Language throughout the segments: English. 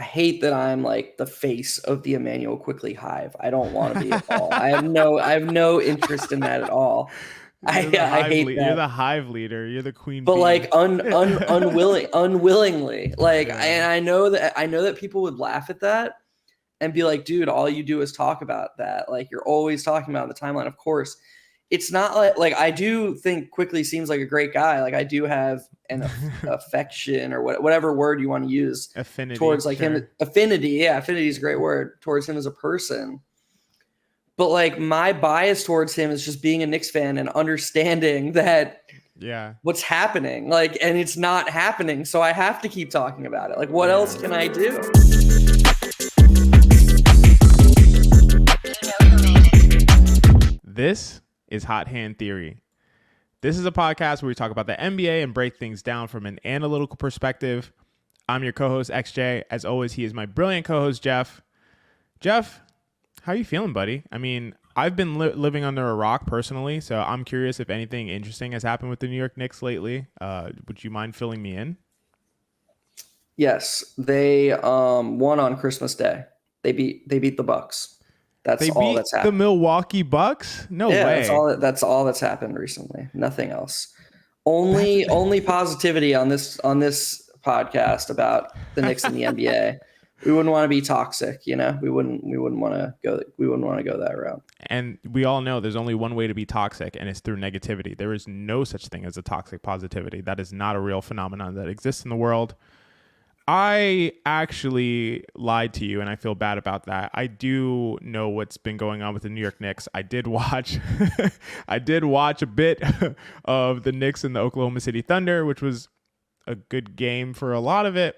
I hate that I'm like the face of the Immanuel Quickley hive. I don't want to be at all. I have no interest in that at all. I hate You're that. the hive leader. You're the queen But bee. like unwillingly. Like, Yeah. and I know that people would laugh at that and be like, dude, all you do is talk about that. Like, you're always talking about the timeline. Of course, it's not like I do think Quickley seems like a great guy. Like, I do have an affection or whatever word you want to use Affinity towards like him. Affinity. Yeah. Affinity is a great word towards him as a person. But like my bias towards him is just being a Knicks fan and understanding that what's happening, like, and it's not happening. So I have to keep talking about it. Like, what else can I do? This is Hot Hand Theory. This is a podcast where we talk about the NBA and break things down from an analytical perspective. I'm your co-host, XJ. As always, he is my brilliant co-host, Geoff. Geoff, how are you feeling, buddy? I mean, I've been living under a rock personally, so I'm curious if anything interesting has happened with the New York Knicks lately. Would you mind filling me in? Yes, they won on Christmas Day. They beat the Bucks. That's all that's happened. The Milwaukee Bucks? No way. That's all that's happened recently. Nothing else. Only positivity on this podcast about the Knicks and the NBA. We wouldn't want to be toxic, you know. We wouldn't want to go that route. And we all know there's only one way to be toxic, and it's through negativity. There is no such thing as a toxic positivity. That is not a real phenomenon that exists in the world. I actually lied to you, and I feel bad about that. I do know what's been going on with the New York Knicks. I did watch a bit of the Knicks and the Oklahoma City Thunder, which was a good game for a lot of it.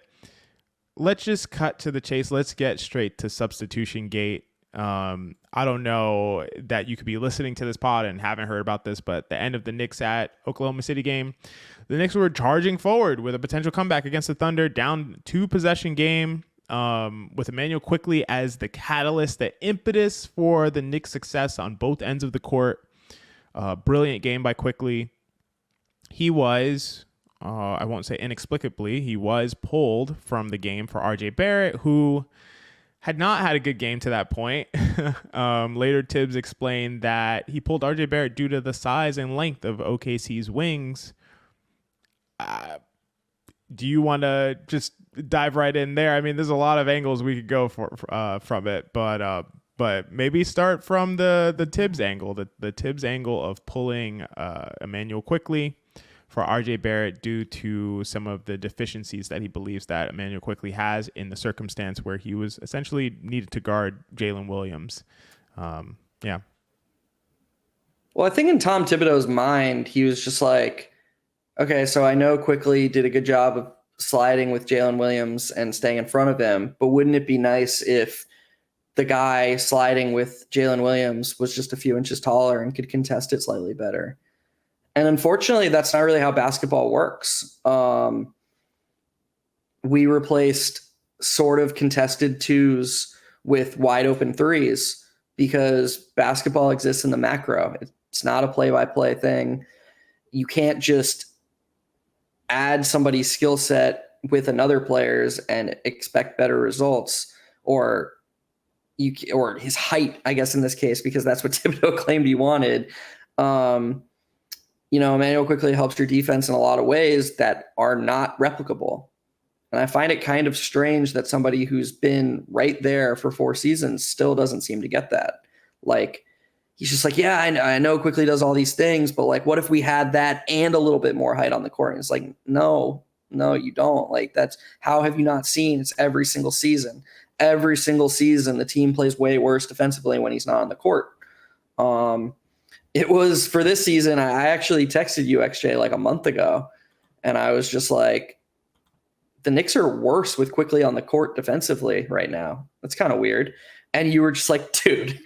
Let's just cut to the chase. Let's get straight to Substitutiongate. I don't know that you could be listening to this pod and haven't heard about this, but the end of the Knicks at Oklahoma City game, the Knicks were charging forward with a potential comeback against the Thunder, down 2-possession game, with Immanuel Quickley as the catalyst, the impetus for the Knicks' success on both ends of the court. Brilliant game by Quickley. He was... I won't say inexplicably, he was pulled from the game for RJ Barrett, who had not had a good game to that point. Later, Tibbs explained that he pulled RJ Barrett due to the size and length of OKC's wings. Do you want to just dive right in there? I mean, there's a lot of angles we could go from it, but maybe start from the Tibbs angle, the Tibbs angle of pulling Immanuel Quickley for RJ Barrett due to some of the deficiencies that he believes that Immanuel Quickley has in the circumstance where he was essentially needed to guard Jalen Williams. Yeah. Well, I think in Tom Thibodeau's mind, he was just like, okay, so I know Quickley did a good job of sliding with Jalen Williams and staying in front of him, but wouldn't it be nice if the guy sliding with Jalen Williams was just a few inches taller and could contest it slightly better? And unfortunately, that's not really how basketball works. We replaced sort of contested twos with wide open threes because basketball exists in the macro. It's not a play-by-play thing. You can't just add somebody's skill set with another player's and expect better results, or his height, I guess, in this case, because that's what Thibodeau claimed he wanted. Immanuel Quickley helps your defense in a lot of ways that are not replicable. And I find it kind of strange that somebody who's been right there for 4 seasons still doesn't seem to get that. Like, he's just like, yeah, I know Quickley does all these things, but like, what if we had that and a little bit more height on the court? And it's like, no, you don't. Like, that's how have you not seen? It's every single season. Every single season, the team plays way worse defensively when he's not on the court. It was for this season. I actually texted you, XJ, like a month ago, and I was just like, the Knicks are worse with Quickley on the court defensively right now. That's kind of weird. And you were just like, dude,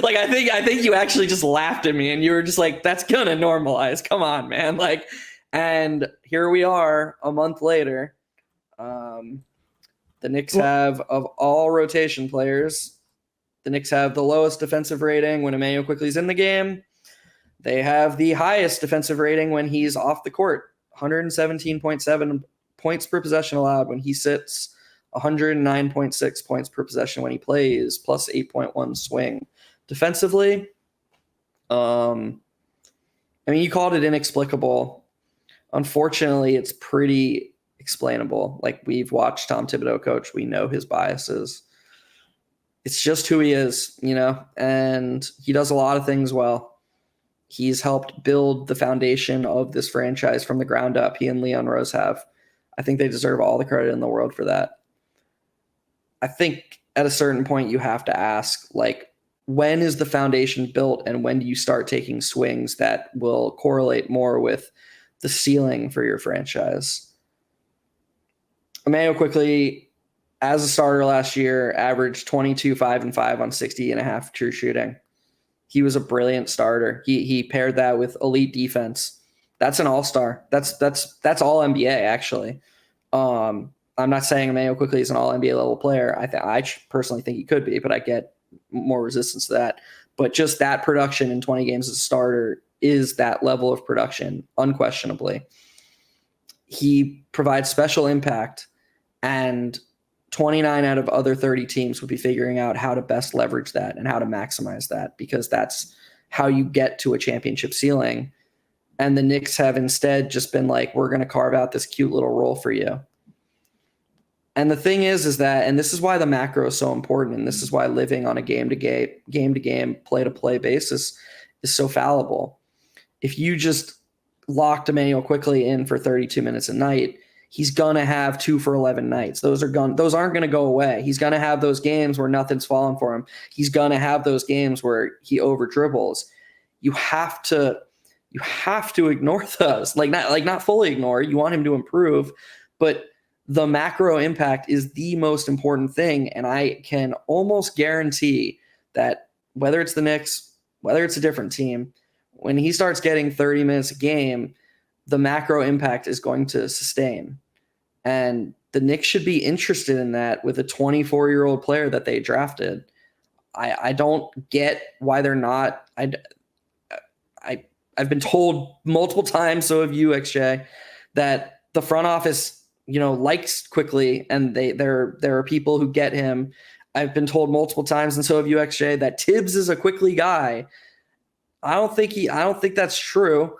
like, I think you actually just laughed at me and you were just like, that's going to normalize. Come on, man. Like, and here we are a month later. The Knicks have, of all rotation players, the Knicks have the lowest defensive rating when Immanuel Quickley's in the game. They have the highest defensive rating when he's off the court, 117.7 points per possession allowed when he sits 109.6 points per possession when he plays, plus 8.1 swing. Defensively, I mean, you called it inexplicable. Unfortunately, it's pretty explainable. Like, we've watched Tom Thibodeau coach. We know his biases. It's just who he is, and he does a lot of things well. He's helped build the foundation of this franchise from the ground up. He and Leon Rose have. I think they deserve all the credit in the world for that. I think at a certain point you have to ask, like, when is the foundation built and when do you start taking swings that will correlate more with the ceiling for your franchise? Immanuel Quickley, as a starter last year, averaged 22, 5, and 5 on 60.5 true shooting. He was a brilliant starter. He paired that with elite defense. That's an all-star. That's all NBA, actually. I'm not saying Immanuel Quickley is an all NBA level player. I personally think he could be, but I get more resistance to that. But just that production in 20 games as a starter is that level of production, unquestionably. He provides special impact, and 29 out of other 30 teams would be figuring out how to best leverage that and how to maximize that, because that's how you get to a championship ceiling. And the Knicks have instead just been like, we're going to carve out this cute little role for you. And the thing is that, and this is why the macro is so important, and this is why living on a game-to-game, play-to-play basis is so fallible. If you just locked Immanuel Quickley in for 32 minutes a night, he's going to have 2 for 11 nights. Those aren't going to go away. He's going to have those games where nothing's falling for him. He's going to have those games where he over dribbles. You have to ignore those. Not fully ignore. You want him to improve, but the macro impact is the most important thing. And I can almost guarantee that whether it's the Knicks, whether it's a different team, when he starts getting 30 minutes a game, the macro impact is going to sustain. And the Knicks should be interested in that with a 24-year-old player that they drafted. I don't get why they're not. I've been told multiple times, so have you, XJ, that the front office, likes Quickley, and there are people who get him. I've been told multiple times, and so have you, XJ, that Tibbs is a Quickley guy. I don't think that's true.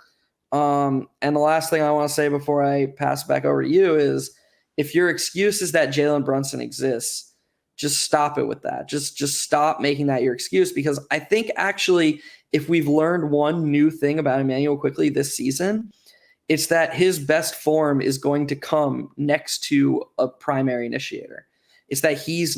And the last thing I want to say before I pass it back over to you is, if your excuse is that Jalen Brunson exists, just stop it with that. Just stop making that your excuse, because I think actually, if we've learned one new thing about Immanuel Quickley this season, it's that his best form is going to come next to a primary initiator. It's that his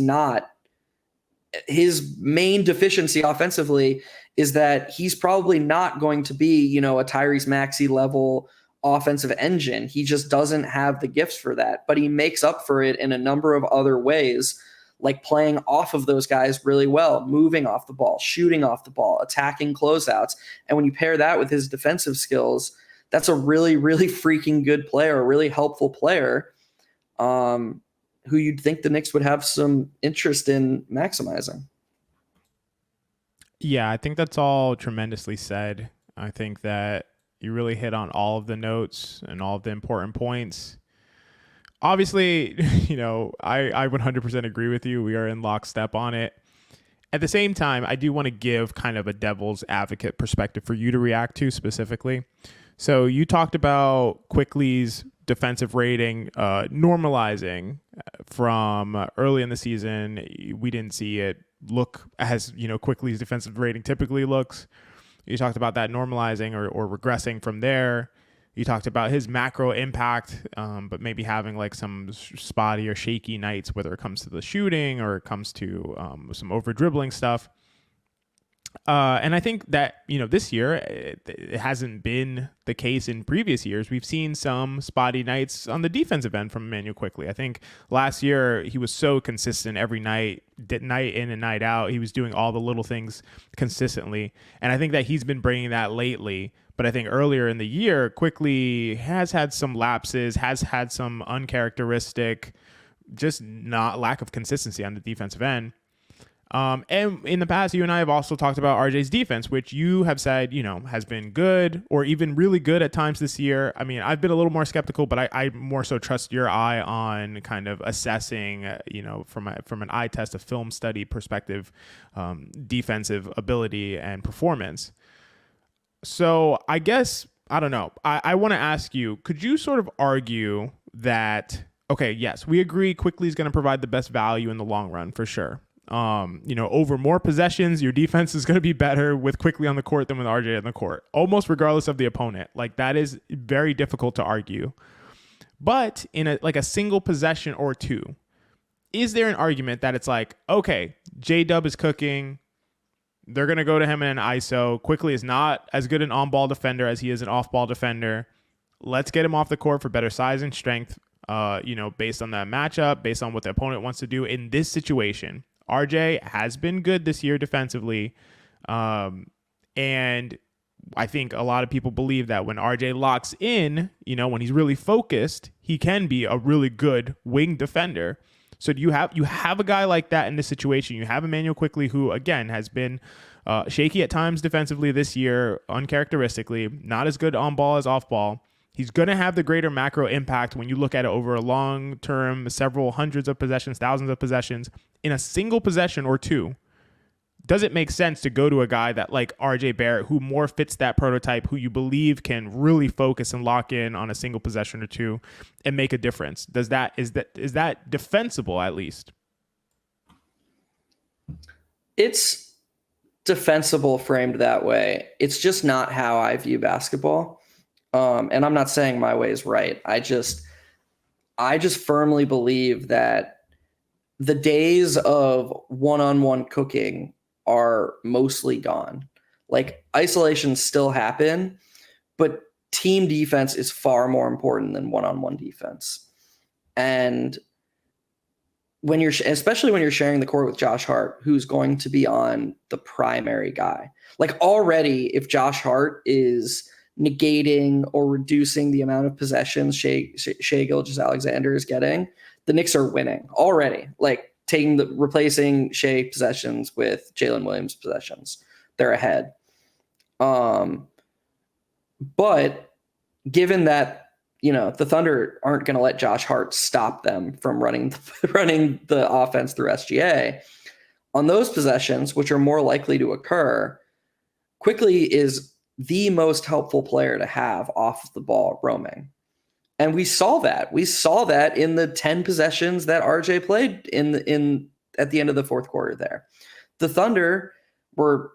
main deficiency offensively is that he's probably not going to be, a Tyrese Maxey level offensive engine. He just doesn't have the gifts for that, but he makes up for it in a number of other ways, like playing off of those guys really well, moving off the ball, shooting off the ball, attacking closeouts. And when you pair that with his defensive skills, that's a really, really freaking good player, a really helpful player, who you'd think the Knicks would have some interest in maximizing. Yeah, I think that's all tremendously said. I think that you really hit on all of the notes and all of the important points. Obviously, I 100% agree with you. We are in lockstep on it. At the same time, I do want to give kind of a devil's advocate perspective for you to react to specifically. So you talked about Quickley's defensive rating normalizing from early in the season. We didn't see it look as, Quickley's defensive rating typically looks. You talked about that normalizing or regressing from there. You talked about his macro impact, but maybe having like some spotty or shaky nights, whether it comes to the shooting or it comes to some over dribbling stuff. And I think that, this year, it hasn't been the case in previous years. We've seen some spotty nights on the defensive end from Immanuel Quickley. I think last year he was so consistent every night in and night out. He was doing all the little things consistently. And I think that he's been bringing that lately. But I think earlier in the year, Quickley has had some lapses, has had some uncharacteristic, just not lack of consistency on the defensive end. And in the past, you and I have also talked about RJ's defense, which you have said, has been good or even really good at times this year. I mean, I've been a little more skeptical, but I more so trust your eye on kind of assessing, from an eye test, a film study perspective, defensive ability and performance. So I guess, I don't know. I want to ask you, could you sort of argue that, okay, yes, we agree Quickley is going to provide the best value in the long run for sure. Over more possessions, your defense is going to be better with Quickley on the court than with RJ on the court, almost regardless of the opponent. Like, that is very difficult to argue. But in a single possession or two, is there an argument that it's like, okay, J-Dub is cooking, they're going to go to him in an ISO. Quickley is not as good an on-ball defender as he is an off-ball defender. Let's get him off the court for better size and strength, based on that matchup, based on what the opponent wants to do in this situation. RJ has been good this year defensively. And I think a lot of people believe that when RJ locks in, when he's really focused, he can be a really good wing defender. So do you have a guy like that in this situation? You have Immanuel Quickley, who again has been shaky at times defensively this year, uncharacteristically, not as good on ball as off ball. He's going to have the greater macro impact when you look at it over a long term, several hundreds of possessions, thousands of possessions. In a single possession or two, does it make sense to go to a guy that like RJ Barrett, who more fits that prototype, who you believe can really focus and lock in on a single possession or two and make a difference? Is that defensible at least? It's defensible framed that way. It's just not how I view basketball. And I'm not saying my way is right. I just firmly believe that the days of one-on-one cooking are mostly gone. Like, isolations still happen, but team defense is far more important than one-on-one defense. And especially when you're sharing the court with Josh Hart, who's going to be on the primary guy. Like, already, if Josh Hart is negating or reducing the amount of possessions Shai Gilgeous-Alexander is getting, the Knicks are winning already. Like, replacing Shai possessions with Jalen Williams possessions, they're ahead. But given that, the Thunder aren't going to let Josh Hart stop them from running the offense through SGA, on those possessions, which are more likely to occur, Quickley is the most helpful player to have off the ball roaming. And we saw that. We saw that in the 10 possessions that RJ played in at the end of the fourth quarter there. The Thunder were,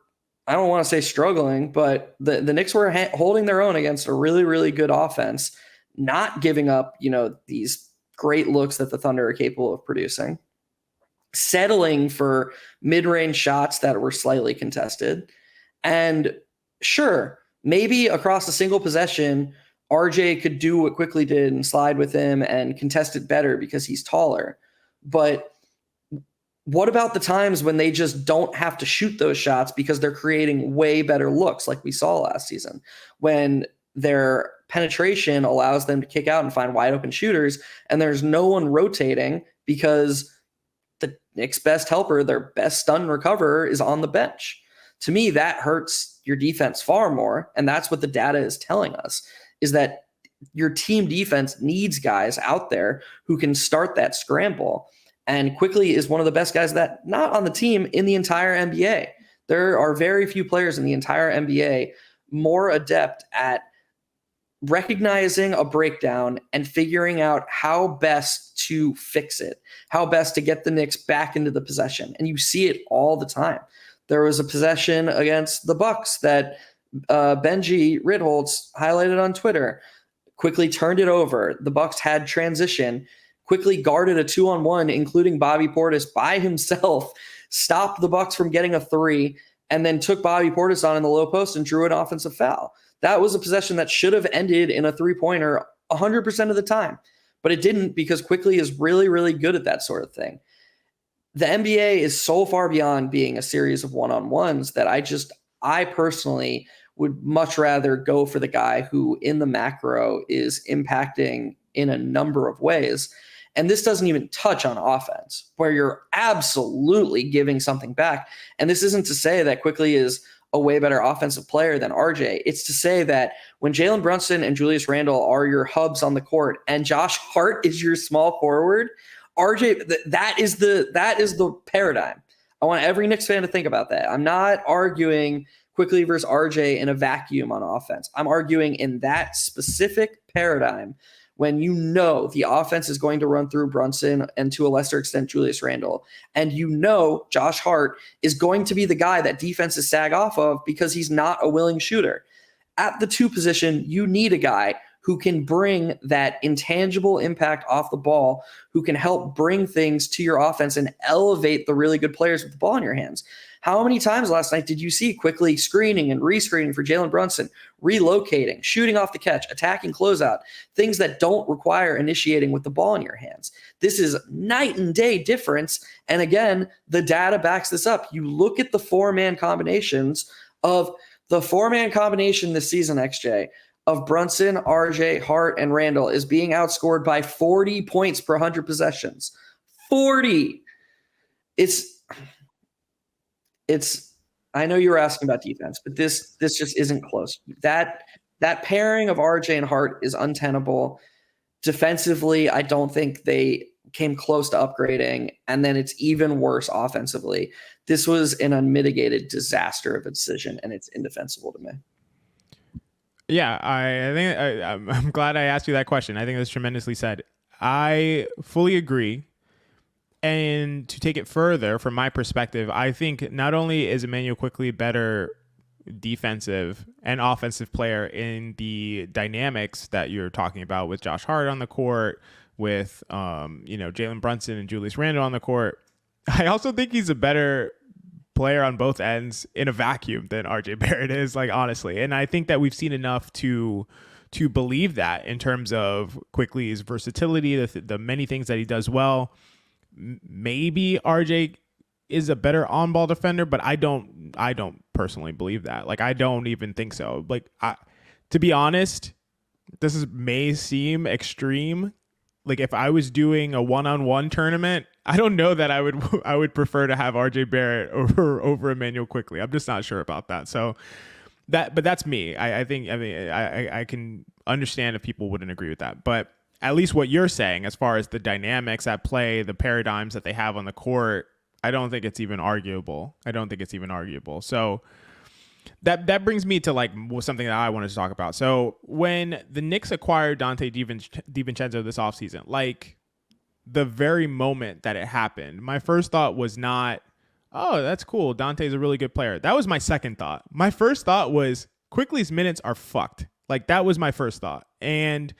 I don't want to say struggling, but the Knicks were holding their own against a really, really good offense, not giving up, these great looks that the Thunder are capable of producing, settling for mid-range shots that were slightly contested. And sure, maybe across a single possession, RJ could do what Quickley did and slide with him and contest it better because he's taller. But what about the times when they just don't have to shoot those shots because they're creating way better looks like we saw last season, when their penetration allows them to kick out and find wide open shooters and there's no one rotating because the Knicks' best helper, their best stun recoverer, is on the bench? To me, that hurts your defense far more. And that's what the data is telling us, is that your team defense needs guys out there who can start that scramble. And Quickley is one of the best guys that, not on the team, in the entire NBA. There are very few players in the entire NBA more adept at recognizing a breakdown and figuring out how best to fix it, how best to get the Knicks back into the possession. And you see it all the time. There was a possession against the Bucks that Benji Ritholtz highlighted on Twitter. Quickley turned it over. The Bucks had transition. Quickley guarded a 2-on-1, including Bobby Portis by himself, stopped the Bucks from getting a three, and then took Bobby Portis on in the low post and drew an offensive foul. That was a possession that should have ended in a three-pointer 100% of the time, but it didn't, because Quickley is really, really good at that sort of thing. The NBA is so far beyond being a series of one-on-ones that I personally would much rather go for the guy who in the macro is impacting in a number of ways. And this doesn't even touch on offense, where you're absolutely giving something back. And this isn't to say that Quickley is a way better offensive player than RJ. It's to say that when Jalen Brunson and Julius Randle are your hubs on the court and Josh Hart is your small forward, RJ, that is the paradigm. I want every Knicks fan to think about that. I'm not arguing Quickley versus RJ in a vacuum on offense. I'm arguing in that specific paradigm when you know the offense is going to run through Brunson and to a lesser extent Julius Randle, and you know Josh Hart is going to be the guy that defenses sag off of because he's not a willing shooter. At the 2 position, you need a guy who can bring that intangible impact off the ball, who can help bring things to your offense and elevate the really good players with the ball in your hands. How many times last night did you see Quickley screening and rescreening for Jalen Brunson, relocating, shooting off the catch, attacking closeout, things that don't require initiating with the ball in your hands? This is night and day difference. And again, the data backs this up. You look at the 4-man combinations of the 4-man combination this season, XJ, of Brunson, RJ, Hart, and Randle is being outscored by 40 points per 100 possessions. 40. I know you were asking about defense, but this just isn't close. That pairing of RJ and Hart is untenable. Defensively, I don't think they came close to upgrading, and then it's even worse offensively. This was an unmitigated disaster of a decision, and it's indefensible to me. Yeah, I think I'm glad I asked you that question. I think that's tremendously said. I fully agree. And to take it further, from my perspective, I think not only is Immanuel Quickley better defensive and offensive player in the dynamics that you're talking about with Josh Hart on the court, with Jalen Brunson and Julius Randle on the court, I also think he's a better player on both ends in a vacuum than RJ Barrett is, like, honestly. And I think that we've seen enough to believe that in terms of Quickley's versatility, the many things that he does well. Maybe RJ is a better on-ball defender, but I don't personally believe that. Like, I don't even think so. Like, to be honest, may seem extreme. Like, if I was doing a one-on-one tournament, I don't know that I would prefer to have RJ Barrett over Immanuel Quickley. I'm just not sure about that. So but that's me. I can understand if people wouldn't agree with that, but at least what you're saying, as far as the dynamics at play, the paradigms that they have on the court, I don't think it's even arguable. So that brings me to like something that I wanted to talk about. So when the Knicks acquired Donte DiVincenzo this offseason, like the very moment that it happened, my first thought was not, oh, that's cool, Donte's a really good player. That was my second thought. My first thought was Quickley's minutes are fucked. Like, that was my first thought. And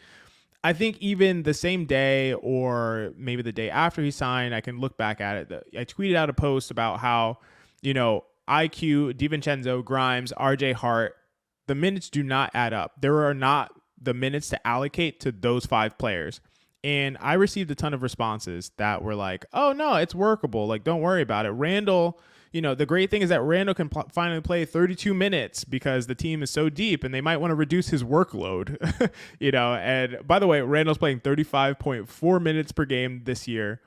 I think even the same day or maybe the day after he signed, I can look back at it. I tweeted out a post about how, IQ, DiVincenzo, Grimes, RJ Hart, the minutes do not add up. There are not the minutes to allocate to those 5 players. And I received a ton of responses that were like, oh, no, it's workable. Like, don't worry about it. Randle, the great thing is that Randle can finally play 32 minutes because the team is so deep and they might want to reduce his workload, And by the way, Randle's playing 35.4 minutes per game this year.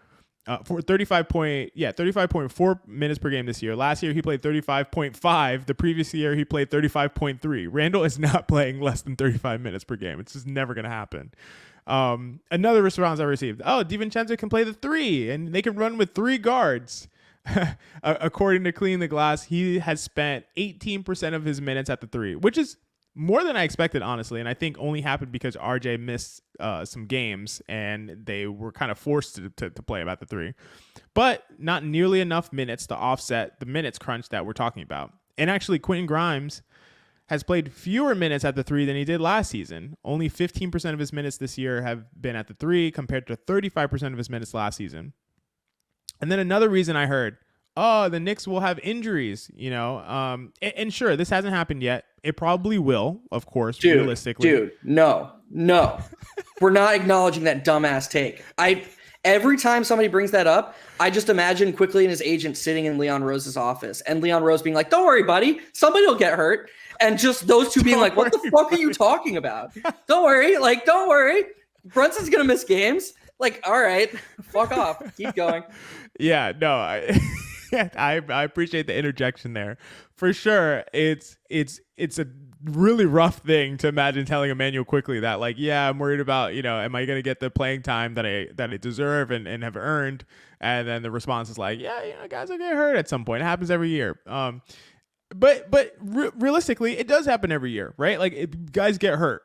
For 35.4 minutes per game this year. Last year, he played 35.5. The previous year, he played 35.3. Randle is not playing less than 35 minutes per game. It's just never going to happen. Another response I received, oh, DiVincenzo can play the 3 and they can run with 3 guards. According to Clean the Glass, he has spent 18% of his minutes at the 3, which is more than I expected, honestly. And I think only happened because RJ missed some games and they were kind of forced to play him at the 3, but not nearly enough minutes to offset the minutes crunch that we're talking about. And actually, Quentin Grimes has played fewer minutes at the 3 than he did last season. Only 15% of his minutes this year have been at the 3 compared to 35% of his minutes last season. And then another reason I heard, oh, the Knicks will have injuries, and sure, this hasn't happened yet. It probably will, of course, realistically. Dude, no. We're not acknowledging that dumbass take. Every time somebody brings that up, I just imagine Quickley and his agent sitting in Leon Rose's office and Leon Rose being like, don't worry, buddy, somebody will get hurt. And just those two being like, what the fuck are you talking about? Don't worry. Brunson's going to miss games. Like, all right, fuck off. Keep going. Yeah, no, I appreciate the interjection there. For sure, it's a really rough thing to imagine telling Immanuel Quickley that, like, yeah, I'm worried about, am I gonna get the playing time that I deserve and have earned? And then the response is like, yeah, guys will get hurt at some point. It happens every year. But realistically, it does happen every year, right? Like, guys get hurt.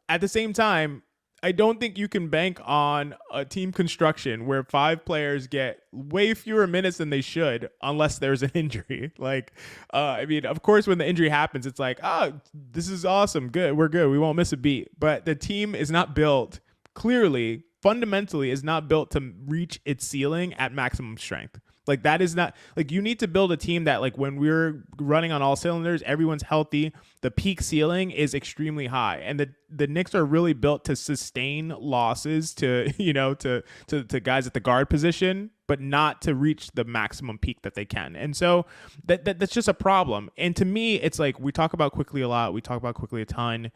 At the same time, I don't think you can bank on a team construction where 5 players get way fewer minutes than they should unless there's an injury. Like, I mean, of course, when the injury happens, it's like, oh, this is awesome. Good. We're good. We won't miss a beat. But the team is not built, clearly, fundamentally, is not built to reach its ceiling at maximum strength. Like, that is not, like, you need to build a team that, like, when we're running on all cylinders, everyone's healthy, the peak ceiling is extremely high. And the Knicks are really built to sustain losses to, to guys at the guard position, but not to reach the maximum peak that they can. And so that's just a problem. And to me, it's like, we talk about Quickley a lot. We talk about Quickley a ton.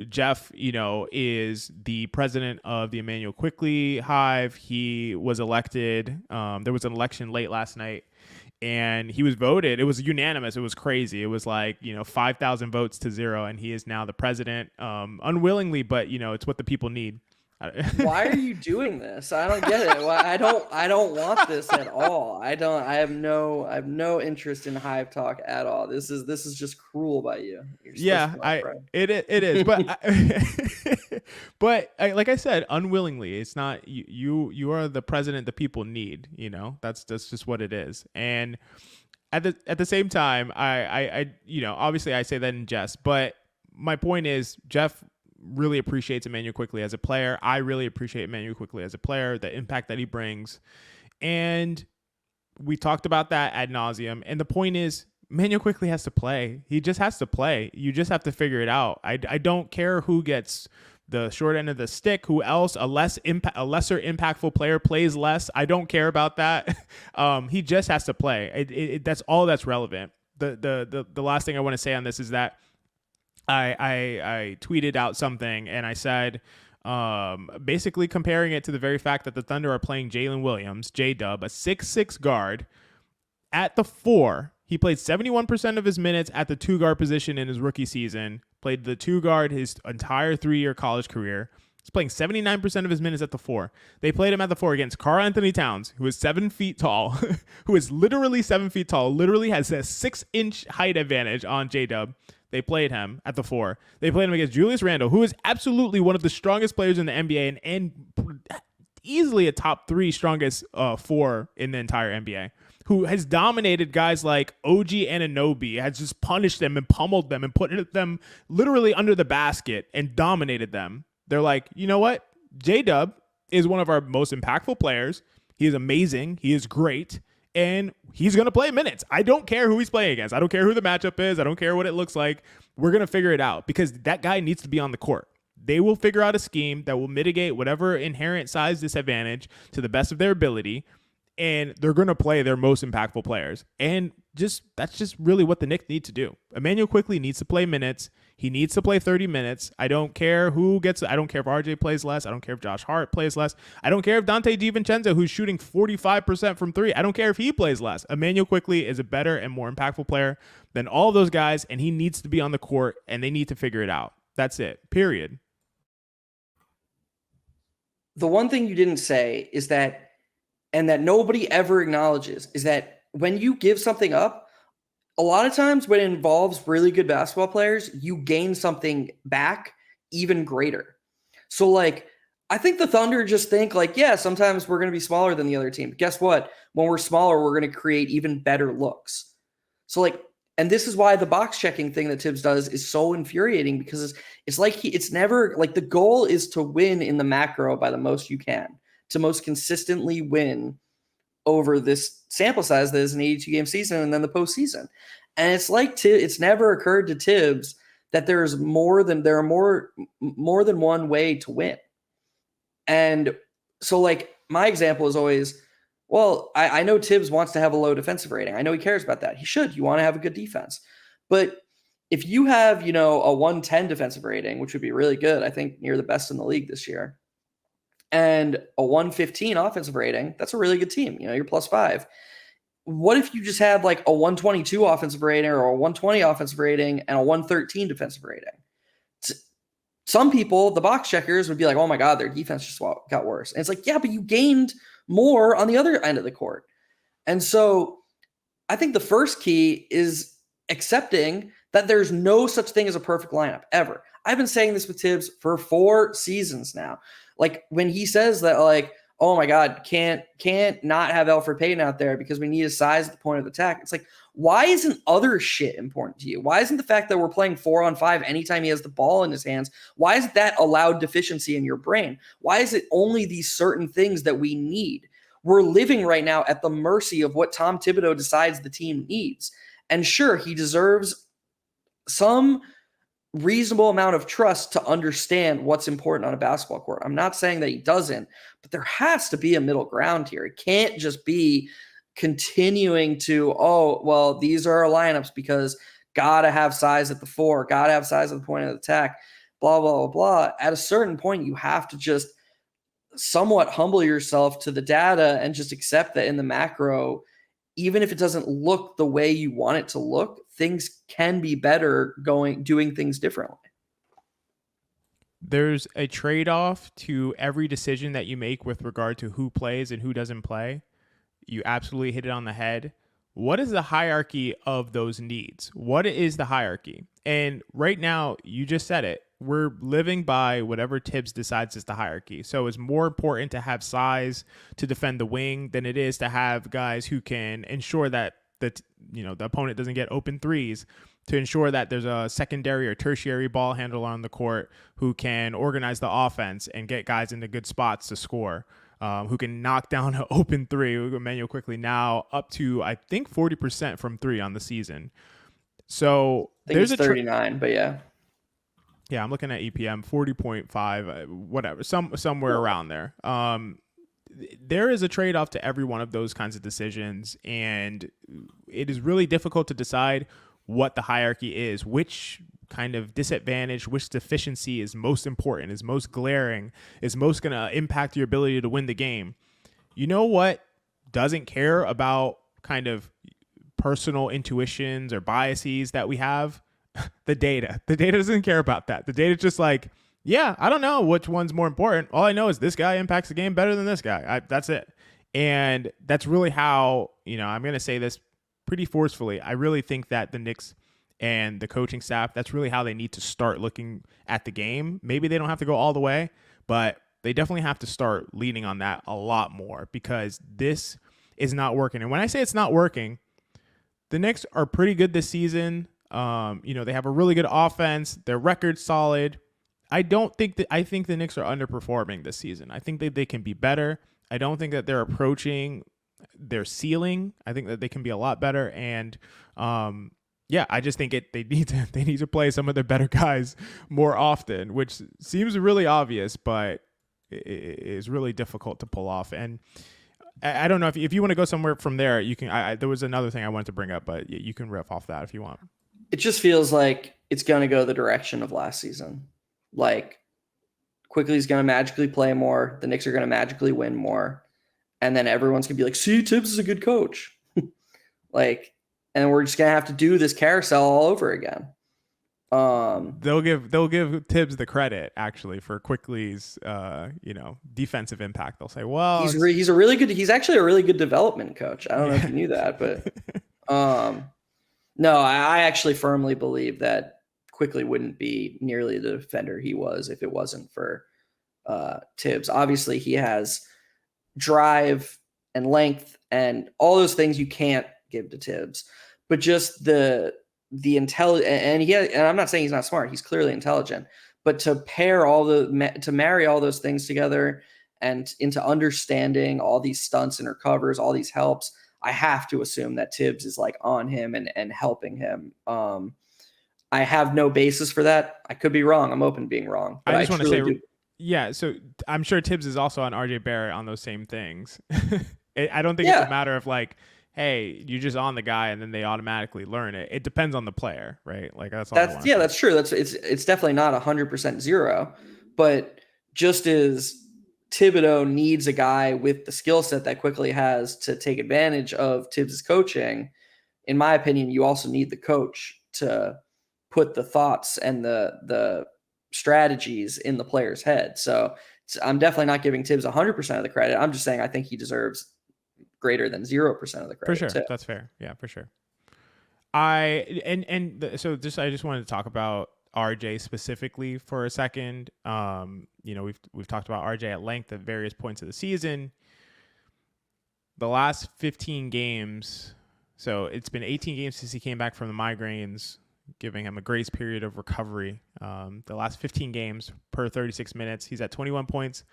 Geoff, is the president of the Immanuel Quickley Hive. He was elected. There was an election late last night, and he was voted. It was unanimous. It was crazy. It was like, 5,000 votes to 0, and he is now the president, unwillingly, but, it's what the people need. Why are you doing this? I don't get it. I don't want this at all. I have no interest in Hive talk at all. This is just cruel by you. It is, but like I said, unwillingly. It's not you are the president the people need, That's just what it is. And at the same time, I obviously I say that in jest, but my point is, Geoff really appreciates Immanuel Quickley as a player. I really appreciate Immanuel Quickley as a player, the impact that he brings. And we talked about that ad nauseum. And the point is, Immanuel Quickley has to play. He just has to play. You just have to figure it out. I don't care who gets the short end of the stick, who else, a lesser impactful player plays less. I don't care about that. He just has to play. That's all that's relevant. The last thing I want to say on this is that I tweeted out something, and I said, basically comparing it to the very fact that the Thunder are playing Jalen Williams, J-Dub, a 6'6" guard, at the 4. He played 71% of his minutes at the 2-guard position in his rookie season, played the 2-guard his entire 3-year college career. He's playing 79% of his minutes at the 4. They played him at the 4 against Karl-Anthony Towns, who is 7 feet tall, who is literally 7 feet tall, literally has a 6-inch height advantage on J-Dub. They played him at the 4. They played him against Julius Randle, who is absolutely one of the strongest players in the NBA and easily a top 3 strongest 4 in the entire NBA, who has dominated guys like OG Anunoby, has just punished them and pummeled them and put them literally under the basket and dominated them. They're like, you know what? J-Dub is one of our most impactful players. He is amazing. He is great. And he's going to play minutes. I don't care who he's playing against. I don't care who the matchup is. I don't care what it looks like. We're going to figure it out because that guy needs to be on the court. They will figure out a scheme that will mitigate whatever inherent size disadvantage to the best of their ability, and they're going to play their most impactful players. And that's just really what the Knicks need to do. Immanuel Quickley needs to play minutes. He needs to play 30 minutes. I don't care who gets. I don't care if RJ plays less. I don't care if Josh Hart plays less. I don't care if Dante DiVincenzo, who's shooting 45% from 3, I don't care if he plays less. Immanuel Quickley is a better and more impactful player than all of those guys, and he needs to be on the court, and they need to figure it out. That's it. Period. The one thing you didn't say is that, and that nobody ever acknowledges, is that when you give something up, a lot of times when it involves really good basketball players, you gain something back even greater. So, like, I think the Thunder just think, like, yeah, sometimes we're going to be smaller than the other team. But guess what? When we're smaller, we're going to create even better looks. So, like, and this is why the box checking thing that Tibbs does is so infuriating, because it's like it's never, like, the goal is to win in the macro by the most you can, to most consistently win over this sample size that is an 82-game season and then the postseason. And it's like it's never occurred to Tibbs that there are more than one way to win. And so, like, my example is always, well, I know Tibbs wants to have a low defensive rating. I know he cares about that. He should. You want to have a good defense. But if you have, a 110 defensive rating, which would be really good, I think near the best in the league this year, and a 115 offensive rating, that's a really good team. You're +5. What if you just had like a 122 offensive rating or a 120 offensive rating and a 113 defensive rating? Some people, the box checkers, would be like, oh my God, their defense just got worse. And it's like, yeah, but you gained more on the other end of the court. And so I think the first key is accepting that there's no such thing as a perfect lineup ever. I've been saying this with Tibbs for 4 seasons now. Like when he says that, like, oh my God, can't not have Elfrid Payton out there because we need his size at the point of attack. It's like, why isn't other shit important to you? Why isn't the fact that we're playing 4-on-5 anytime he has the ball in his hands? Why isn't that a loud deficiency in your brain? Why is it only these certain things that we need? We're living right now at the mercy of what Tom Thibodeau decides the team needs. And sure, he deserves some reasonable amount of trust to understand what's important on a basketball court. I'm not saying that he doesn't, but there has to be a middle ground here. It can't just be continuing to, oh, well, these are our lineups because gotta have size at the 4, gotta have size at the point of attack, blah, blah, blah, blah. At a certain point, you have to just somewhat humble yourself to the data and just accept that in the macro, even if it doesn't look the way you want it to look, things can be better doing things differently. There's a trade-off to every decision that you make with regard to who plays and who doesn't play. You absolutely hit it on the head. What is the hierarchy of those needs? What is the hierarchy? And right now, you just said it. We're living by whatever Tibbs decides is the hierarchy. So it's more important to have size to defend the wing than it is to have guys who can ensure that the opponent doesn't get open threes, to ensure that there's a secondary or tertiary ball handler on the court who can organize the offense and get guys into good spots to score, who can knock down an open three. Immanuel Quickley now up to, I think, 40% from 3 on the season. So I think there's it's 39, but yeah. Yeah, I'm looking at EPM, 40.5, whatever, somewhere around there. There is a trade-off to every one of those kinds of decisions, and it is really difficult to decide what the hierarchy is, which kind of disadvantage, which deficiency is most important, is most glaring, is most going to impact your ability to win the game. You know what doesn't care about kind of personal intuitions or biases that we have? The data. The data doesn't care about that. The data's just like, yeah, I don't know which one's more important. All I know is this guy impacts the game better than this guy. That's it. And that's really how, I'm going to say this pretty forcefully. I really think that the Knicks and the coaching staff, that's really how they need to start looking at the game. Maybe they don't have to go all the way, but they definitely have to start leaning on that a lot more, because this is not working. And when I say it's not working, the Knicks are pretty good this season. They have a really good offense. Their record's solid. I think the Knicks are underperforming this season. I think that they can be better. I don't think that they're approaching their ceiling. I think that they can be a lot better. And I just think they need to play some of their better guys more often, which seems really obvious, but it is really difficult to pull off. And I don't know if you want to go somewhere from there. You can. There was another thing I wanted to bring up, but you can riff off that if you want. It just feels like it's going to go the direction of last season. Like, Quickley's going to magically play more. The Knicks are going to magically win more. And then everyone's going to be like, see, Tibbs is a good coach. And we're just going to have to do this carousel all over again. They'll give Tibbs the credit, actually, for Quickley's, defensive impact. They'll say, well, he's actually a really good development coach. I don't know if you knew that, but no, I actually firmly believe that Quickley wouldn't be nearly the defender he was if it wasn't for Tibbs. Obviously, he has drive and length and all those things you can't give to Tibbs, but just the intelligence, and I'm not saying he's not smart. He's clearly intelligent, but to marry all those things together and into understanding all these stunts and recovers, all these helps, I have to assume that Tibbs is like on him and helping him. I have no basis for that. I could be wrong. I'm open to being wrong. I just want to say, yeah, so I'm sure Tibbs is also on RJ Barrett on those same things. I don't think it's a matter of like, hey, you're just on the guy and then they automatically learn it. It depends on the player, right? Like that's true. It's definitely not 100% zero, but just as Thibodeau needs a guy with the skill set that Quickley has to take advantage of Tibbs' coaching. In my opinion, you also need the coach to put the thoughts and the strategies in the player's head. So I'm definitely not giving Tibbs 100% of the credit. I'm just saying I think he deserves greater than 0% of the credit. For sure. Too. That's fair. Yeah, for sure. So I just wanted to talk about RJ specifically for a second. We've talked about RJ at length at various points of the season. The last 15 games, so it's been 18 games since he came back from the migraines, giving him a grace period of recovery. The last 15 games per 36 minutes, he's at 21 points,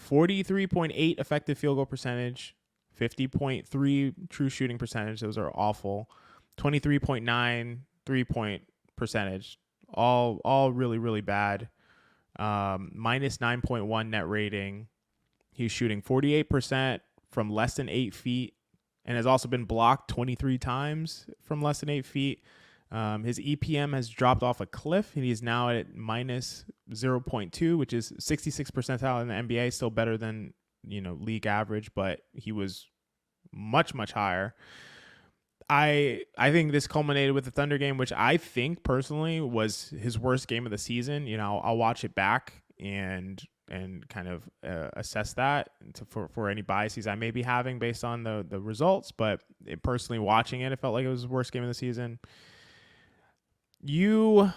43.8 effective field goal percentage, 50.3 true shooting percentage. Those are awful. 23.9 3-point percentage. All really, really bad. Minus 9.1 net rating. He's shooting 48% from less than 8 feet and has also been blocked 23 times from less than 8 feet. His EPM has dropped off a cliff, and he's now at minus 0.2, which is 66th percentile in the NBA, still better than league average, but he was much, much higher. I think this culminated with the Thunder game, which I think personally was his worst game of the season. I'll watch it back and kind of assess that for any biases I may be having based on the results. But personally watching it, it felt like it was the worst game of the season. I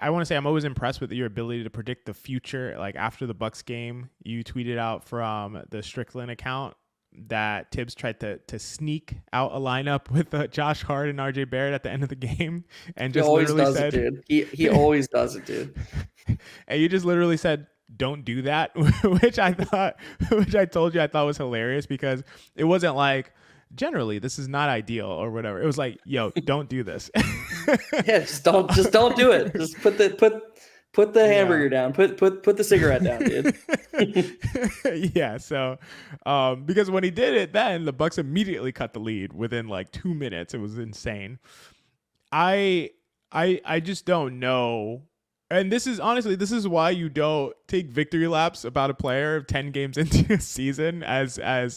want to say I'm always impressed with your ability to predict the future. Like after the Bucks game, you tweeted out from the Strickland account that Tibbs tried to sneak out a lineup with Josh Hart and RJ Barrett at the end of the game, and just literally said, it, dude. He always does it, dude. And you just literally said, "Don't do that," which I told you I thought was hilarious, because it wasn't like, generally this is not ideal or whatever. It was like, yo, don't do this. Yeah, just don't do it. Just put the hamburger down. Put the cigarette down, dude. Yeah. So, because when he did it, then the Bucks immediately cut the lead within like 2 minutes. It was insane. I just don't know. And this is why you don't take victory laps about a player 10 games into a season, as I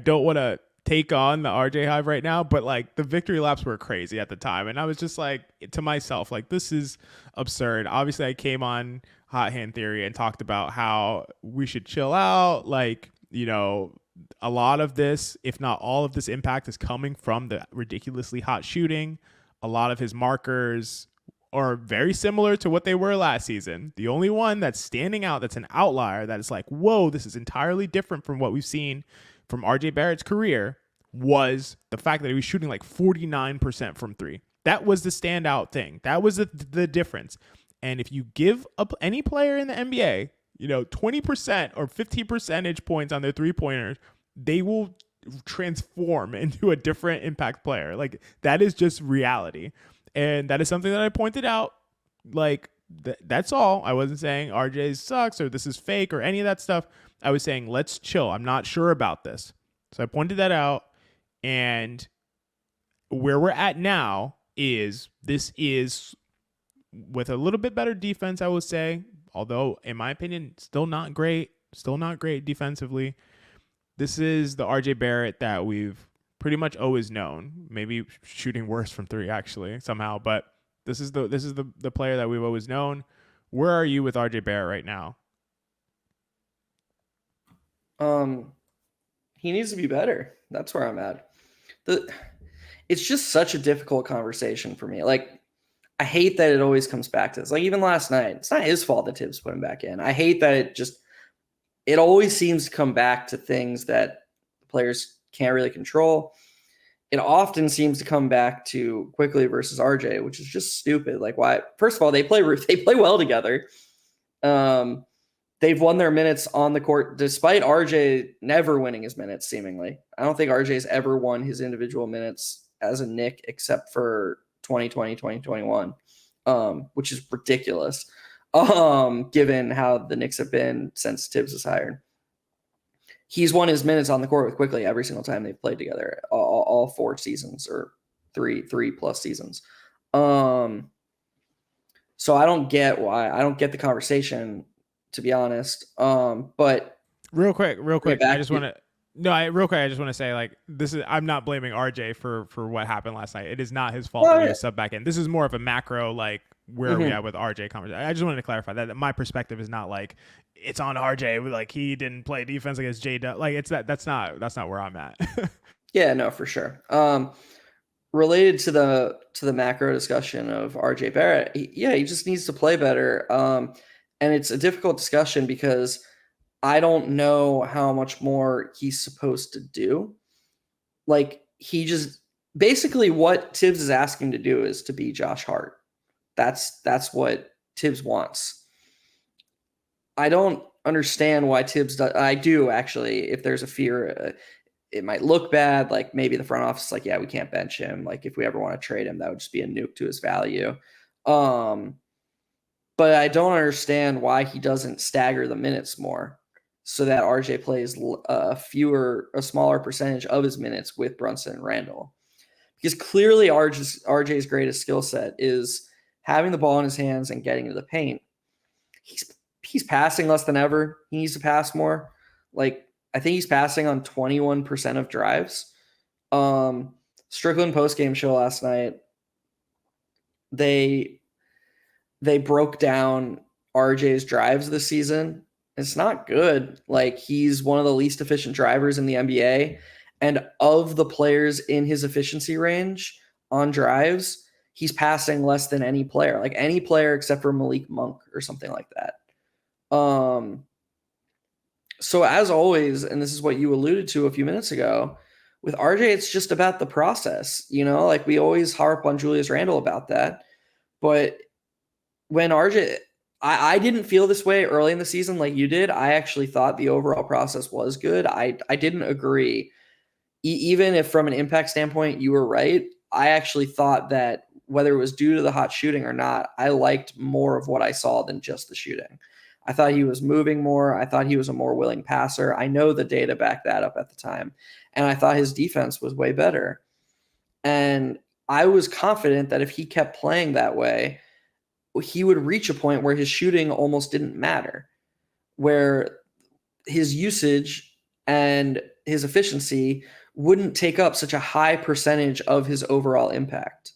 don't want to take on the RJ Hive right now, but like the victory laps were crazy at the time. And I was just like to myself, like, this is absurd. Obviously I came on Hot Hand Theory and talked about how we should chill out. Like, a lot of this, if not all of this impact, is coming from the ridiculously hot shooting. A lot of his markers are very similar to what they were last season. The only one that's standing out, that's an outlier, that is like, whoa, this is entirely different from what we've seen from RJ Barrett's career, was the fact that he was shooting like 49% from three. That was the standout thing. That was the difference. And if you give up any player in the NBA, 20% or 50 percentage points on their 3-pointers, they will transform into a different impact player. Like, that is just reality. And that is something that I pointed out. Like, that's all. I wasn't saying RJ sucks or this is fake or any of that stuff. I was saying, let's chill. I'm not sure about this. So I pointed that out. And where we're at now is, this is with a little bit better defense, I would say. Although, in my opinion, still not great defensively. This is the RJ Barrett that we've pretty much always known. Maybe shooting worse from three, actually, somehow. But this is the player that we've always known. Where are you with RJ Barrett right now? He needs to be better. That's where I'm at. It's just such a difficult conversation for me. Like, I hate that it always comes back to this. Like, even last night, it's not his fault that Tibbs put him back in. I hate that it always seems to come back to things that the players can't really control. It often seems to come back to Quickley versus RJ, which is just stupid. Like, why? First of all, they play well together. They've won their minutes on the court, despite RJ never winning his minutes, seemingly. I don't think RJ's ever won his individual minutes as a Knick except for 2020, 2021, which is ridiculous, given how the Knicks have been since Tibbs was hired. He's won his minutes on the court with Quickley every single time they've played together, all 4 seasons or three plus seasons. So I don't get the conversation to be honest. But Real quick, bring it I back just to, want to. No, real quick, I just want to say, like, this is. I'm not blaming RJ for what happened last night. It is not his fault that he well, was subbed back in. This is more of a macro, like, where are we mhm. at with RJ conversation. I just wanted to clarify that my perspective is not like it's on RJ. Like, he didn't play defense against J. Like, it's that. That's not where I'm at. Yeah, no, for sure. Related to the macro discussion of RJ Barrett, he just needs to play better. And it's a difficult discussion because I don't know how much more he's supposed to do. Like he just basically what Tibbs is asking to do is to be Josh Hart. That's what Tibbs wants. I don't understand why Tibbs does. I do actually. If there's a fear, it might look bad. Like maybe the front office is like, yeah, we can't bench him. Like if we ever want to trade him, that would just be a nuke to his value. Um, but I don't understand why he doesn't stagger the minutes more so that RJ plays a smaller percentage of his minutes with Brunson and Randall. Because clearly RJ's greatest skill set is having the ball in his hands and getting to the paint. He's passing less than ever. He needs to pass more. Like I think he's passing on 21% of drives. Strickland post-game show last night, they broke down RJ's drives this season. It's not good. Like he's one of the least efficient drivers in the NBA. And of the players in his efficiency range on drives, he's passing less than any player, like any player except for Malik Monk or something like that. So as always, and this is what you alluded to a few minutes ago, with RJ, it's just about the process. Like we always harp on Julius Randle about that. But when RJ, I didn't feel this way early in the season like you did. I actually thought the overall process was good. I didn't agree. Even if from an impact standpoint you were right, I actually thought that whether it was due to the hot shooting or not, I liked more of what I saw than just the shooting. I thought he was moving more. I thought he was a more willing passer. I know the data backed that up at the time. And I thought his defense was way better. And I was confident that if he kept playing that way, he would reach a point where his shooting almost didn't matter, where his usage and his efficiency wouldn't take up such a high percentage of his overall impact.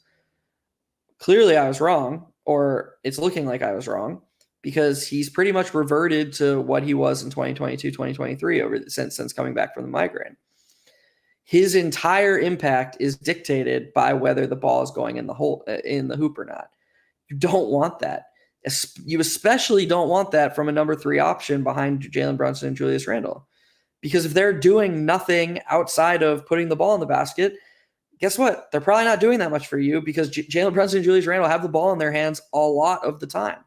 Clearly, I was wrong, or it's looking like I was wrong, because he's pretty much reverted to what he was in 2022, 2023 since coming back from the migraine. His entire impact is dictated by whether the ball is going in the hoop or not. You don't want that. You especially don't want that from a number 3 option behind Jalen Brunson and Julius Randle. Because if they're doing nothing outside of putting the ball in the basket, guess what? They're probably not doing that much for you because Jalen Brunson and Julius Randle have the ball in their hands a lot of the time.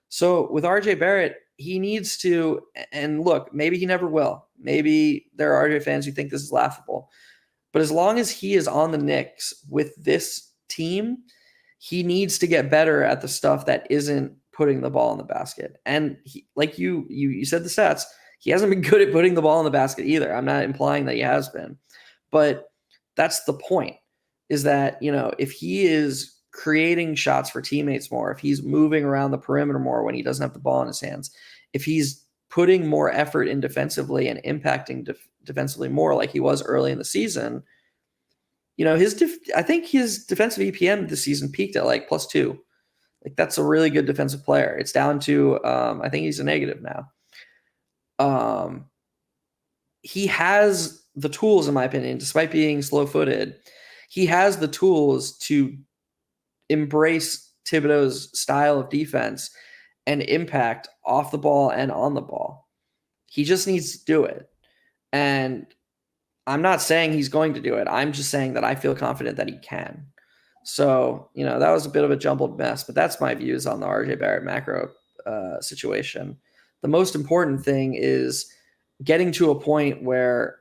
So with RJ Barrett, he needs to, and look, maybe he never will. Maybe there are RJ fans who think this is laughable. But as long as he is on the Knicks with this team, he needs to get better at the stuff that isn't putting the ball in the basket. And like you said the stats, he hasn't been good at putting the ball in the basket either. I'm not implying that he has been. But that's the point, is that, if he is creating shots for teammates more, if he's moving around the perimeter more when he doesn't have the ball in his hands, if he's putting more effort in defensively and impacting defensively more like he was early in the season, I think his defensive EPM this season peaked at like +2. Like that's a really good defensive player. It's down to I think he's a negative now. He has the tools, in my opinion, despite being slow-footed, he has the tools to embrace Thibodeau's style of defense and impact off the ball and on the ball. He just needs to do it. And I'm not saying he's going to do it. I'm just saying that I feel confident that he can. So, that was a bit of a jumbled mess, but that's my views on the RJ Barrett macro situation. The most important thing is getting to a point where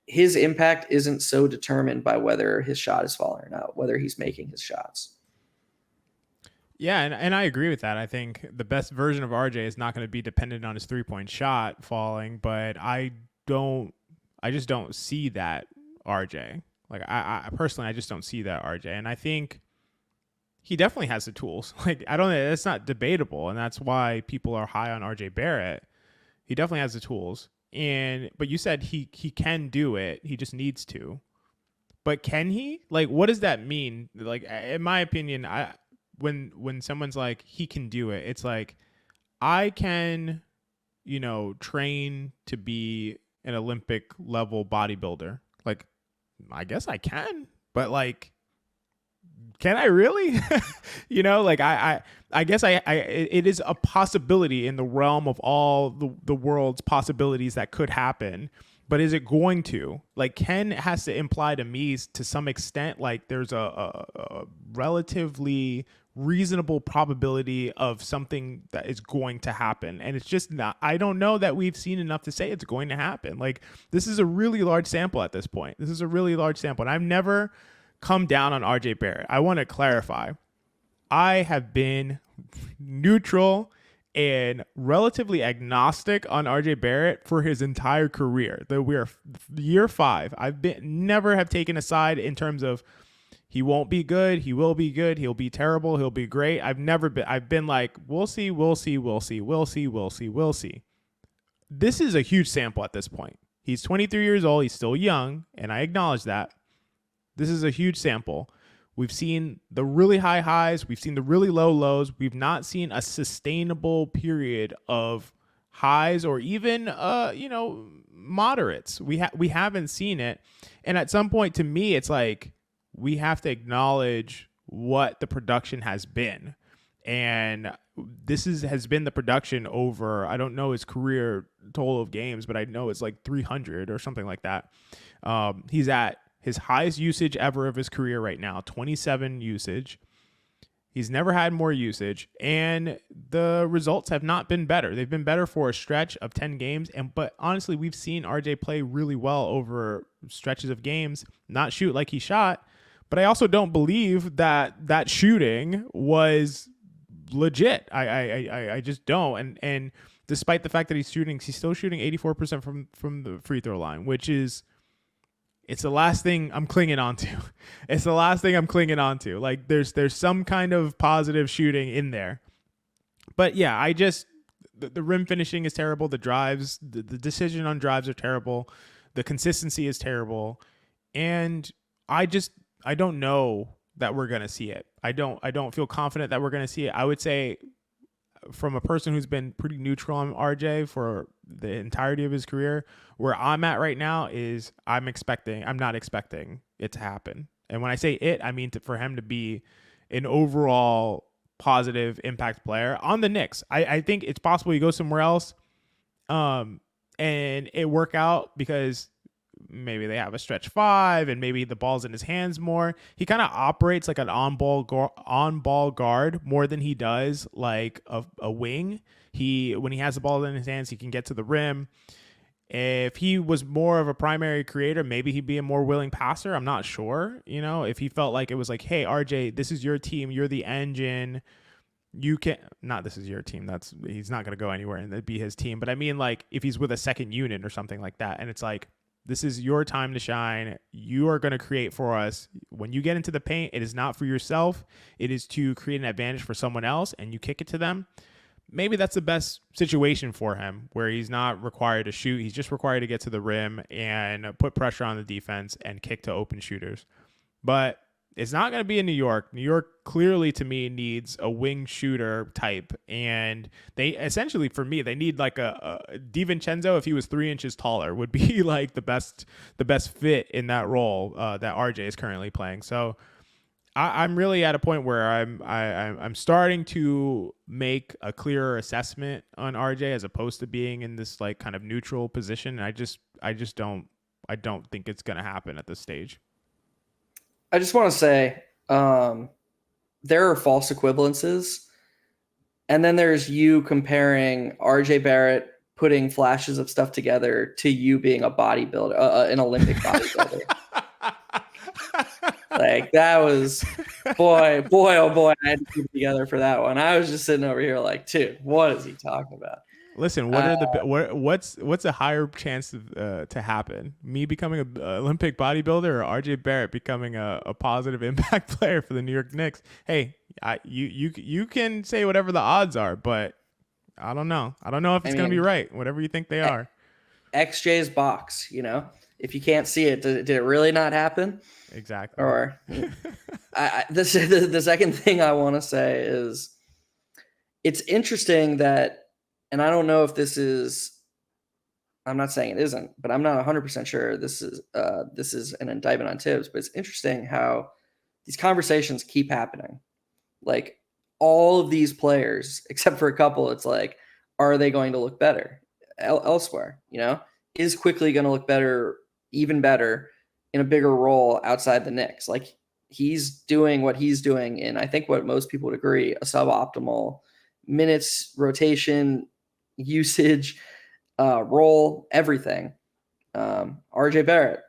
his impact isn't so determined by whether his shot is falling or not, whether he's making his shots. Yeah, and I agree with that. I think the best version of RJ is not going to be dependent on his 3-point shot falling, but I just don't see that RJ. Like I personally, I just don't see that RJ. And I think he definitely has the tools. Like, I don't know, that's not debatable, and that's why people are high on RJ Barrett. He definitely has the tools. But you said he can do it. He just needs to. But can he? Like, what does that mean? Like, in my opinion, when someone's like he can do it, it's like I can, train to be an Olympic level bodybuilder. Like, I guess I can, but like, can I really? Like I guess it is a possibility in the realm of all the world's possibilities that could happen. But is it going to? Like, Ken has to imply to me to some extent, like there's a relatively reasonable probability of something that is going to happen. And it's just not, I don't know that we've seen enough to say it's going to happen. Like, this is a really large sample at this point. This is a really large sample. And I've never come down on RJ Barrett. I want to clarify. I have been neutral and relatively agnostic on RJ Barrett for his entire career. We're year 5. Never have taken a side in terms of he won't be good, he will be good, he'll be terrible, he'll be great. I've been like, we'll see. This is a huge sample at this point. He's 23 years old, he's still young, and I acknowledge that. This is a huge sample. We've seen the really high highs. We've seen the really low lows. We've not seen a sustainable period of highs or even, moderates. We haven't seen it. And at some point, to me, it's like we have to acknowledge what the production has been. And this has been the production over, I don't know his career total of games, but I know it's like 300 or something like that. He's at his highest usage ever of his career right now, 27 usage. He's never had more usage, and the results have not been better. They've been better for a stretch of 10 games, but honestly, we've seen RJ play really well over stretches of games, not shoot like he shot, but I also don't believe that shooting was legit. I just don't, and despite the fact that he's still shooting 84% from the free throw line, which is, it's the last thing I'm clinging on to. It's the last thing I'm clinging on to. Like, there's some kind of positive shooting in there. But yeah, the rim finishing is terrible. The drives, the decision on drives are terrible. The consistency is terrible. And I don't know that we're going to see it. I don't feel confident that we're going to see it. I would say, from a person who's been pretty neutral on RJ for the entirety of his career, where I'm at right now is I'm not expecting it to happen. And when I say it, I mean for him to be an overall positive impact player on the Knicks. I think it's possible he goes somewhere else and it work out because maybe they have a stretch 5 and maybe the ball's in his hands more. He kind of operates like an on-ball guard more than he does like a wing. When he has the ball in his hands, he can get to the rim. If he was more of a primary creator, maybe he'd be a more willing passer. I'm not sure. If he felt like it was like, hey, RJ, this is your team. You're the engine. This is your team. He's not going to go anywhere and it'd be his team. But I mean, like, if he's with a second unit or something like that, and it's like, this is your time to shine. You are going to create for us. When you get into the paint, it is not for yourself. It is to create an advantage for someone else, and you kick it to them. Maybe that's the best situation for him, where he's not required to shoot. He's just required to get to the rim and put pressure on the defense and kick to open shooters. But it's not going to be in New York. New York clearly, to me, needs a wing shooter type. And they essentially, for me, they need like a DiVincenzo, if he was 3 inches taller, would be like the best fit in that role that RJ is currently playing. So I'm really at a point where I'm starting to make a clearer assessment on RJ as opposed to being in this like kind of neutral position. And I don't think it's going to happen at this stage. I just want to say there are false equivalences. And then there's you comparing RJ Barrett putting flashes of stuff together to you being a bodybuilder, an Olympic bodybuilder. Like, that was, boy, oh boy, I had to keep it together for that one. I was just sitting over here like, dude, what is he talking about? Listen, what's a higher chance to happen? Me becoming an Olympic bodybuilder, or RJ Barrett becoming a positive impact player for the New York Knicks? Hey, you can say whatever the odds are, but I don't know. I don't know if it's going to be right. Whatever you think they are. XJ's box, if you can't see it, did it really not happen? Exactly. Or the second thing I want to say is it's interesting that, and I don't know if this is, I'm not saying it isn't, but I'm not 100% sure this is an indictment on Tibbs, but it's interesting how these conversations keep happening. Like all of these players, except for a couple, it's like, are they going to look better elsewhere? Is Quickley going to look better, even better in a bigger role outside the Knicks? Like he's doing what he's doing in, I think what most people would agree, a suboptimal minutes, rotation, usage, role, everything. RJ Barrett,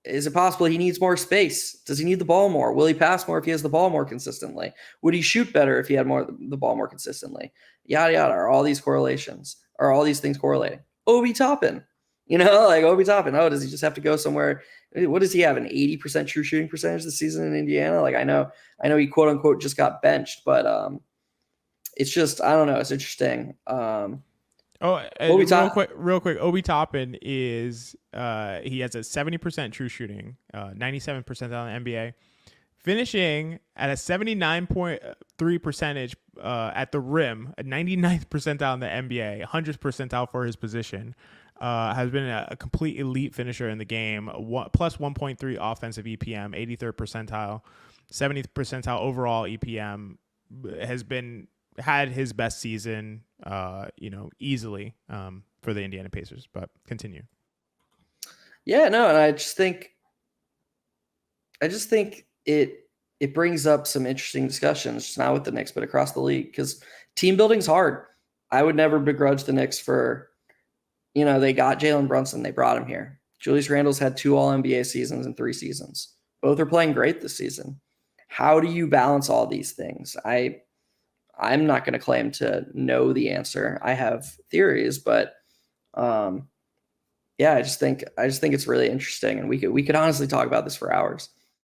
is it possible he needs more space? Does he need the ball more? Will he pass more if he has the ball more consistently? Would he shoot better if he had the ball more consistently? Yada yada. Are all these correlations? Are all these things correlating? Obi Toppin, like Obi Toppin. Oh, does he just have to go somewhere? What does he have? An 80% true shooting percentage this season in Indiana? Like I know he quote unquote just got benched, but it's just, I don't know. It's interesting. Real quick. Obi Toppin is he has a 70% true shooting, 97% on the NBA, finishing at a 79.3 percentage at the rim, a 99th percentile in the NBA, 100th percentile for his position. Has been a complete elite finisher in the game, plus 1.3 offensive EPM, 83rd percentile, 70th percentile overall EPM. Had his best season, easily for the Indiana Pacers. But continue. Yeah, no, and I just think it brings up some interesting discussions, just not with the Knicks, but across the league, because team building's hard. I would never begrudge the Knicks for, they got Jalen Brunson, they brought him here. Julius Randle's had 2 All-NBA seasons in 3 seasons. Both are playing great this season. How do you balance all these things? I'm not going to claim to know the answer. I have theories, but I just think it's really interesting, and we could honestly talk about this for hours.